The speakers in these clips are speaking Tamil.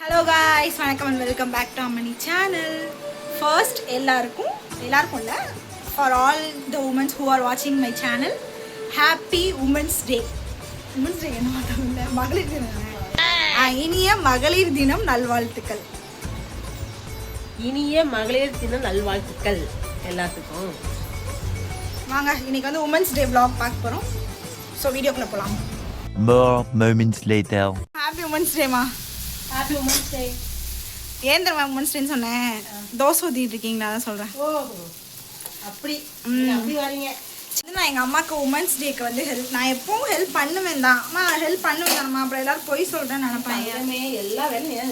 ஹலோ காய்ஸ், வணக்கம் and welcome back to Ammani channel. First எல்லாருக்கும் இல்லை, for all the womens who are வாட்சிங் my channel, happy women's day. Women's day என்ன மாட்டோம் இல்லை, மகளிர் தினம். இனிய மகளிர் தினம் நல்வாழ்த்துக்கள். இனிய மகளிர் தினம் நல்வாழ்த்துக்கள் எல்லாத்துக்கும். வாங்க, இன்னைக்கு வந்து உமன்ஸ் டே vlog பார்க்க போகிறோம். ஸோ வீடியோக்குள்ளே போகலாம். More moments later. Happy women's டேமா. Happy women's day. ஏன் தெரியுமா உமன்ஸ் டேன்னு சொன்னேன்? தோசை ஊற்றிட்டு இருக்கீங்களா, அதான் சொல்கிறேன். ஓ அப்படி அப்படி வரீங்க. நான் எங்கள் அம்மாவுக்கு உமன்ஸ் டேக்கு வந்து நான் எப்பவும் ஹெல்ப் பண்ணுவேன் தான். அம்மா ஹெல்ப் பண்ணுவேன் தானம்மா, அப்புறம் எல்லாரும் போய் சொல்கிறேன்னு நினைப்பாங்க. எல்லா வேலையும்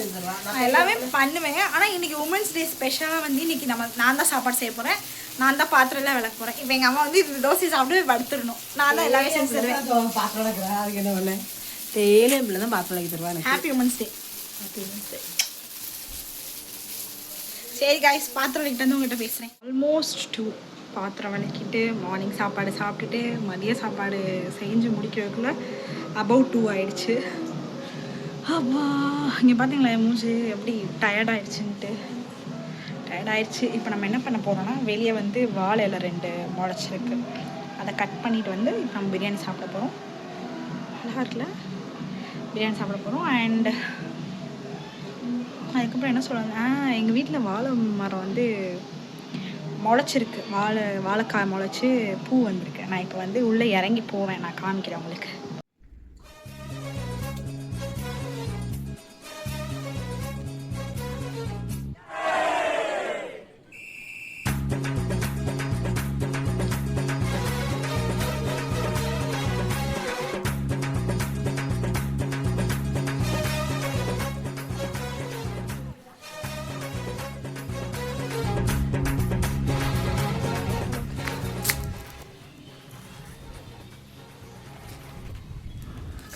நான் எல்லாமே பண்ணுவேன். ஆனால் இன்னைக்கு உமன்ஸ் டே ஸ்பெஷலாக வந்து இன்னைக்கு நான் தான் சாப்பாடு செய்ய போகிறேன், நான் தான் பாத்திரம்லாம் விளக்க போகிறேன். இப்போ எங்கள் அம்மா வந்து இது தோசை சாப்பிட்டு படுத்துடணும், நான் தான் எல்லாமே செஞ்சு தருவேன். பாத்திரம் விளக்குறேன், அதுக்கு என்ன பண்ணேன்? டெய்லியும் தான் பாத்திரம் விளக்கி தருவாங்க. ஹாப்பி உமன்ஸ் டே. ஹாப்பி உமன்ஸ் டே. சரி காய்ஸ், பாத்திரம் விளக்கிட்டு வந்து உங்கள்கிட்ட பேசுகிறேன். ஆல்மோஸ்ட் 2 பாத்திரம் விளக்கிட்டு மார்னிங் சாப்பாடு சாப்பிட்டுட்டு மதிய சாப்பாடு செஞ்சு முடிக்கிறதுக்குள்ள அபவுட் 2 ஆயிடுச்சு. அப்பா, இங்கே பார்த்தீங்களா என் மூஞ்சி எப்படி டயர்டாயிடுச்சுன்ட்டு. டயர்டாயிடுச்சு. இப்போ நம்ம என்ன பண்ண போகிறோம்னா, வெளியே வந்து வாழை இலை 2 முளைச்சிருக்கு, அதை கட் பண்ணிவிட்டு வந்து இப்போ நம்ம பிரியாணி சாப்பிட போகிறோம். அழகாக இருக்குல்ல, பிரியாணி சாப்பிட போகிறோம். அண்ட் அதுக்கப்புறம் என்ன சொல்கிறாங்க, எங்கள் வீட்டில் வாழை மரம் வந்து முளைச்சிருக்கு. வாழைக்காய் முளைச்சி பூ வந்திருக்கு. நான் இப்போ வந்து உள்ளே இறங்கி போவேன், நான் காமிக்கிறேன் உங்களுக்கு.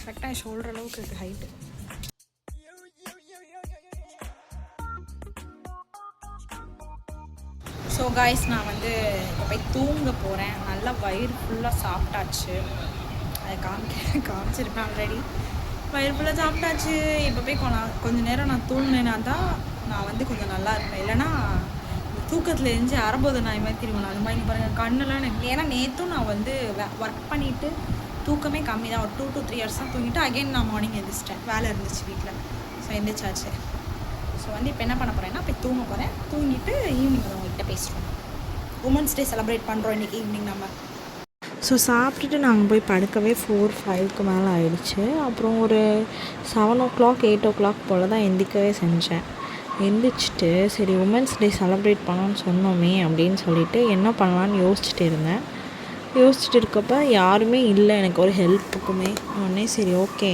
கரெக்டாக ஷோல்டர் அளவுக்கு இருக்குது ஹைட்டு. ஸோ காய்ஸ், நான் வந்து இப்போ போய் தூங்க போகிறேன். நல்லா வயிறு ஃபுல்லாக சாப்பிட்டாச்சு. அதை காமிச்சிருப்பேன் ஆல்ரெடி. வயிறு ஃபுல்லாக சாப்பிட்டாச்சு. இப்போ போய் கொஞ்சம் நேரம் நான் தூங்கினேன்னா தான் நான் வந்து கொஞ்சம் நல்லா இருப்பேன். இல்லைனா தூக்கத்தில் எழுந்து அறம்போது நான் இது மாதிரி திரும்பணும். அது மாதிரி பாருங்கள், கண்ணெல்லாம் எனக்கு. ஏன்னா நேற்றும் நான் வந்து ஒர்க் பண்ணிவிட்டு தூக்கமே கம்மி தான். ஒரு 2 to 3 hours தான் தூங்கிட்டு அகைன் நான் மார்னிங் எழுந்திரிச்சிட்டேன். வேலை இருந்துச்சு வீட்டில். ஸோ எழுந்திரிச்சாச்சு. ஸோ வந்து இப்போ என்ன பண்ண போகிறேன்னா, போய் தூங்க போகிறேன். தூங்கிட்டு ஈவினிங் வந்து உங்கள்கிட்ட பேசுகிறோம். உமன்ஸ் டே செலிப்ரேட் பண்ணுறோம் இன்றைக்கி ஈவினிங் நம்ம. ஸோ சாப்பிட்டுட்டு நாங்கள் போய் படுக்கவே 4-5க்கு மேலே ஆயிடுச்சு. அப்புறம் ஒரு 7 o'clock 8 o'clock போல் தான் எந்திரிக்கவே செஞ்சேன். எந்திரிச்சிட்டு சரி உமன்ஸ் டே செலிப்ரேட் பண்ணோன்னு சொன்னோமே அப்படின்னு சொல்லிட்டு என்ன பண்ணலான்னு யோசிச்சுட்டு இருந்தேன். யோசிச்சுட்டு இருக்கப்ப யாருமே இல்லை எனக்கு ஒரு ஹெல்ப்புக்குமே. உடனே சரி ஓகே,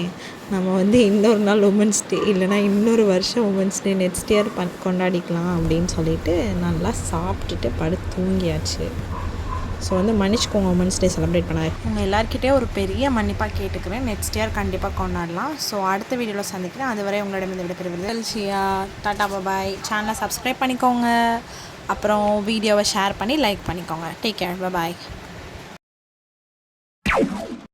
நம்ம வந்து இன்னொரு நாள் உமன்ஸ் டே இல்லைனா இன்னொரு வருஷம் உமன்ஸ் டே நெக்ஸ்ட் இயர் கொண்டாடிக்கலாம் அப்படின்னு சொல்லிட்டு நல்லா சாப்பிட்டுட்டு படுத்து தூங்கியாச்சு. ஸோ வந்து மன்னிச்சுக்கோங்க உமன்ஸ் டே செலிப்ரேட் பண்ணாது. உங்கள் எல்லாருக்கிட்டே ஒரு பெரிய மன்னிப்பாக கேட்டுக்கிறேன். நெக்ஸ்ட் இயர் கண்டிப்பாக கொண்டாடலாம். ஸோ அடுத்த வீடியோவில் சந்திக்கிறேன். அதுவரை உங்களிடம் இந்த விடைபெறுவது எல்சியா. டாட்டா பாய். சேனலை சப்ஸ்கிரைப் பண்ணிக்கோங்க. அப்புறம் வீடியோவை ஷேர் பண்ணி லைக் பண்ணிக்கோங்க. Take care. பாய்.